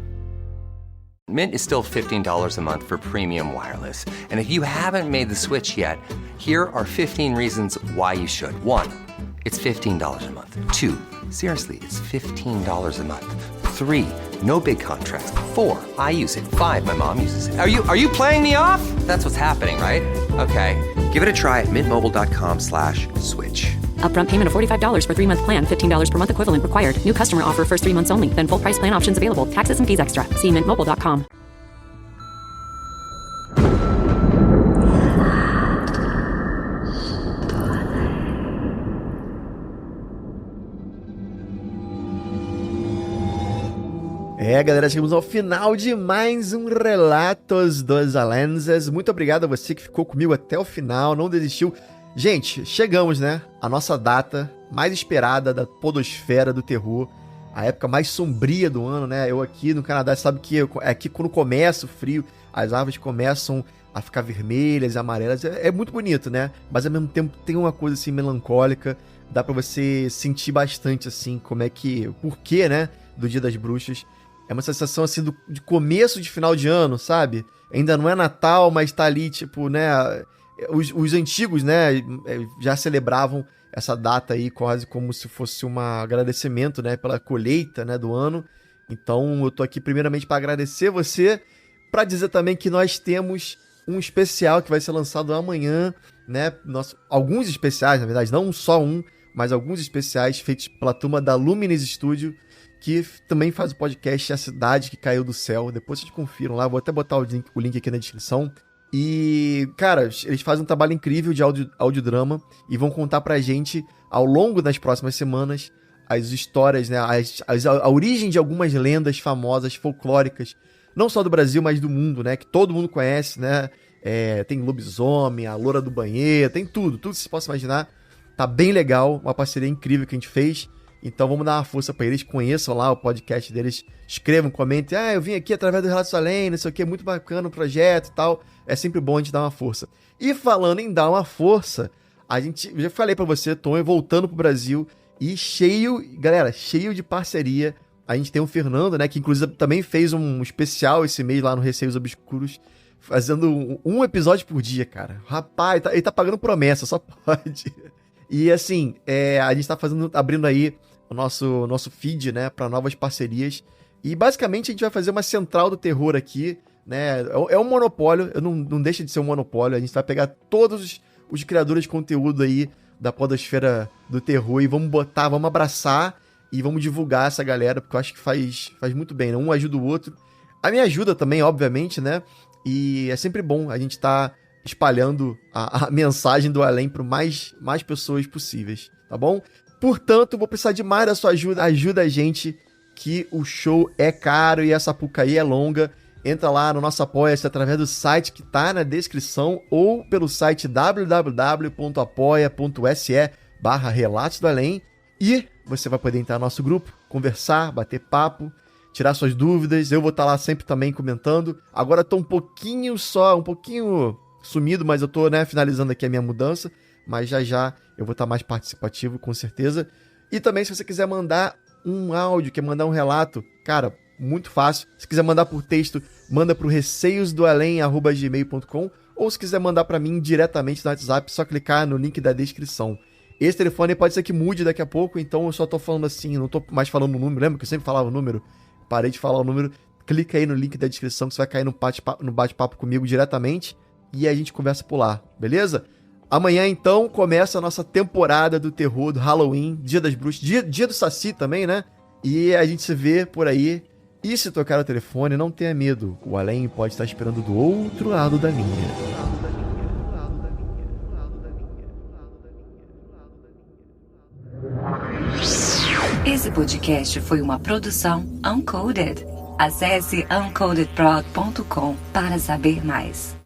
Mint is still $15 a month for premium wireless. And if you haven't made the switch yet, here are 15 reasons why you should. 1, it's $15 a month. 2, seriously, it's $15 a month. 3, no big contracts. 4, I use it. 5, my mom uses it. Are you playing me off? That's what's happening, right? Okay, give it a try at mintmobile.com/switch. Upfront payment of $45 for 3-month plan, $15 per month equivalent required. New customer offer first 3 months only. Then full price plan options available. Taxes and fees extra. See mintmobile.com. Galera, chegamos ao final de mais um Relatos dos Alenses. Muito obrigado a você que ficou comigo até o final, não desistiu. Gente, chegamos, né? A nossa data mais esperada da podosfera do terror. A época mais sombria do ano, né? Eu aqui no Canadá, sabe que aqui quando começa o frio, as árvores começam a ficar vermelhas e amarelas. É muito bonito, né? Mas ao mesmo tempo tem uma coisa assim melancólica. Dá pra você sentir bastante assim como é que... o porquê, né? Do Dia das Bruxas. É uma sensação assim de começo de final de ano, sabe? Ainda não é Natal, mas tá ali, tipo, né? Os antigos, né? Já celebravam essa data aí quase como se fosse um agradecimento, né? Pela colheita, né? Do ano. Então eu tô aqui primeiramente para agradecer você, para dizer também que nós temos um especial que vai ser lançado amanhã, né? Alguns especiais, na verdade, não só um, mas alguns especiais feitos pela turma da Luminis Studio, que também faz o podcast A Cidade que Caiu do Céu. Depois vocês confiram lá, vou até botar o link aqui na descrição. E, cara, eles fazem um trabalho incrível de audiodrama e vão contar pra gente, ao longo das próximas semanas, as histórias, né, a origem de algumas lendas famosas, folclóricas, não só do Brasil, mas do mundo, né, que todo mundo conhece, né? Tem lobisomem, a loura do banheiro, tem tudo que você possa imaginar. Tá bem legal, uma parceria incrível que a gente fez. Então vamos dar uma força pra eles, conheçam lá o podcast deles, escrevam, comentem, eu vim aqui através do Relatos Além, não sei o que, muito bacana o projeto e tal. É sempre bom a gente dar uma força. E falando em dar uma força, eu já falei pra você, Tom, voltando pro Brasil, e cheio de parceria. A gente tem o Fernando, né, que inclusive também fez um especial esse mês lá no Receios Obscuros, fazendo um episódio por dia, cara. Rapaz, ele tá pagando promessa, só pode. E assim, a gente tá abrindo aí o nosso feed, né, para novas parcerias. E basicamente a gente vai fazer uma central do terror aqui, né? É um monopólio, não deixa de ser um monopólio. A gente vai pegar todos os criadores de conteúdo aí da podosfera do terror e vamos abraçar e vamos divulgar essa galera, porque eu acho que faz muito bem, né? Um ajuda o outro. A minha ajuda também, obviamente, né? E é sempre bom a gente tá espalhando a mensagem do além para mais pessoas possíveis, tá bom? Portanto, vou precisar de mais da sua ajuda. Ajuda a gente, que o show é caro e essa Sapucaí é longa. Entra lá no nosso Apoia-se através do site que tá na descrição ou pelo site www.apoia.se/Relatos do Além. E você vai poder entrar no nosso grupo, conversar, bater papo, tirar suas dúvidas. Eu vou estar lá sempre também comentando. Agora eu tô um pouquinho sumido, mas eu tô, né, finalizando aqui a minha mudança. Mas já eu vou estar mais participativo, com certeza. E também, se você quiser mandar um áudio, quer mandar um relato, cara, muito fácil. Se quiser mandar por texto, manda pro receiosdoalém@gmail.com, ou se quiser mandar para mim diretamente no WhatsApp, só clicar no link da descrição. Esse telefone pode ser que mude daqui a pouco, então eu só tô falando assim, não tô mais falando o número. Lembra que eu sempre falava o número? Parei de falar o número. Clica aí no link da descrição que você vai cair no bate-papo comigo diretamente e a gente conversa por lá, beleza? Amanhã, então, começa a nossa temporada do terror, do Halloween, Dia das Bruxas, dia do Saci também, né? E a gente se vê por aí. E se tocar o telefone, não tenha medo. O além pode estar esperando do outro lado da linha. Esse podcast foi uma produção Uncoded. Acesse uncodedprod.com para saber mais.